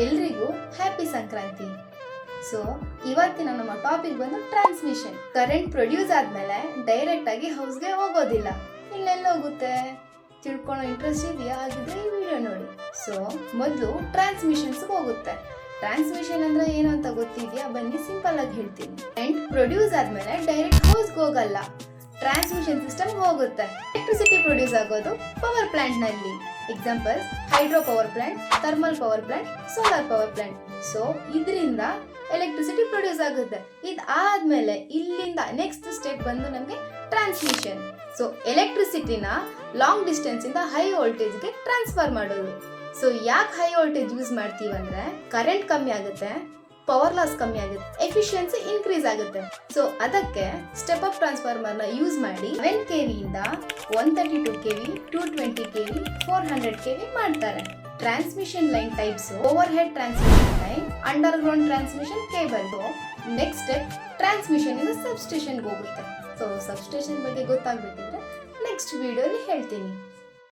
ಎಲ್ರಿಗೂ happy Sankranti. So ಇವತ್ತಿನ ನಮ್ಮ ಟಾಪಿಕ್ ಬಂದು ಟ್ರಾನ್ಸ್ಮಿಷನ್. ಕರೆಂಟ್ ಪ್ರೊಡ್ಯೂಸ್ ಆದ್ಮೇಲೆ ಡೈರೆಕ್ಟ್ ಆಗಿ ಹೌಸ್ಗೆ ಹೋಗೋದಿಲ್ಲ, ಇಲ್ಲೆಲ್ಲ ಹೋಗುತ್ತೆ. ತಿಳ್ಕೊಳ್ಳೋ ಇಂಟ್ರೆಸ್ಟ್ ಇದೆಯಾ? ಆಗಿದ್ರೆ ಈ ವಿಡಿಯೋ ನೋಡಿ. ಸೊ ಮೊದಲು ಟ್ರಾನ್ಸ್ಮಿಷನ್ಸ್ ಹೋಗುತ್ತೆ. ಟ್ರಾನ್ಸ್ಮಿಷನ್ ಅಂದ್ರೆ ಏನು ಅಂತ ಗೊತ್ತಿದೆಯಾ? ಬನ್ನಿ ಸಿಂಪಲ್ ಆಗಿ ಹೇಳ್ತೀನಿ. ಕರೆಂಟ್ ಪ್ರೊಡ್ಯೂಸ್ ಆದ್ಮೇಲೆ ಡೈರೆಕ್ಟ್ ಹೌಸ್ಗೆ ಹೋಗಲ್ಲ, ಟ್ರಾನ್ಸ್ಮಿಷನ್ ಸಿಸ್ಟಮ್ ಹೋಗುತ್ತೆ. ಎಲೆಕ್ಟ್ರಿಸಿಟಿ ಪ್ರೊಡ್ಯೂಸ್ ಆಗೋದು ಪವರ್ ಪ್ಲಾಂಟ್ ನಲ್ಲಿ. Examples hydro power plant, thermal power plant, solar power plant. So ಇದರಿಂದ ಎಲೆಕ್ಟ್ರಿಸಿಟಿ ಪ್ರೊಡ್ಯೂಸ್ ಆಗುತ್ತೆ. ಇದಾದ್ಮೇಲೆ ಇಲ್ಲಿಂದ ನೆಕ್ಸ್ಟ್ ಸ್ಟೆಪ್ ಬಂದು ನಮಗೆ ಟ್ರಾನ್ಸ್ಮಿಷನ್. ಸೊ ಎಲೆಕ್ಟ್ರಿಸಿಟಿನ ಲಾಂಗ್ ಡಿಸ್ಟೆನ್ಸ್ ಇಂದ ಹೈ ವೋಲ್ಟೇಜ್ಗೆ ಟ್ರಾನ್ಸ್ಫರ್ ಮಾಡೋದು. ಸೊ ಯಾಕೆ ಹೈ ವೋಲ್ಟೇಜ್ ಯೂಸ್ ಮಾಡ್ತೀವಂದ್ರೆ ಕರೆಂಟ್ ಕಮ್ಮಿ ಆಗುತ್ತೆ, ಪವರ್ ಲಾಸ್ ಕಮ್ಮಿ ಆಗುತ್ತೆ, ಎಫಿಷಿಯನ್ಸಿ ಇನ್ಕ್ರೀಸ್ ಆಗುತ್ತೆ. ಸೊ ಅದಕ್ಕೆ ಸ್ಟೆಪ್ ಅಪ್ ಟ್ರಾನ್ಸ್ಫಾರ್ಮರ್ ನ ಯೂಸ್ ಮಾಡಿ 11 kV ಇಂದ 132 kV, 220 kV, 400 kV ಮಾಡ್ತಾರೆ. Transmission line types over head transmission line, under ground transmission cable. Next step transmission ಇಂದ ಸಬ್ ಸ್ಟೇಷನ್ ಹೋಗುತ್ತೆ. ಸೊ ಸಬ್ ಸ್ಟೇಷನ್ ಬಗ್ಗೆ ಗೊತ್ತಾಗ್ಬೇಕಿದ್ರೆ ನೆಕ್ಸ್ಟ್ ವಿಡಿಯೋಲಿ ಹೇಳ್ತೀನಿ.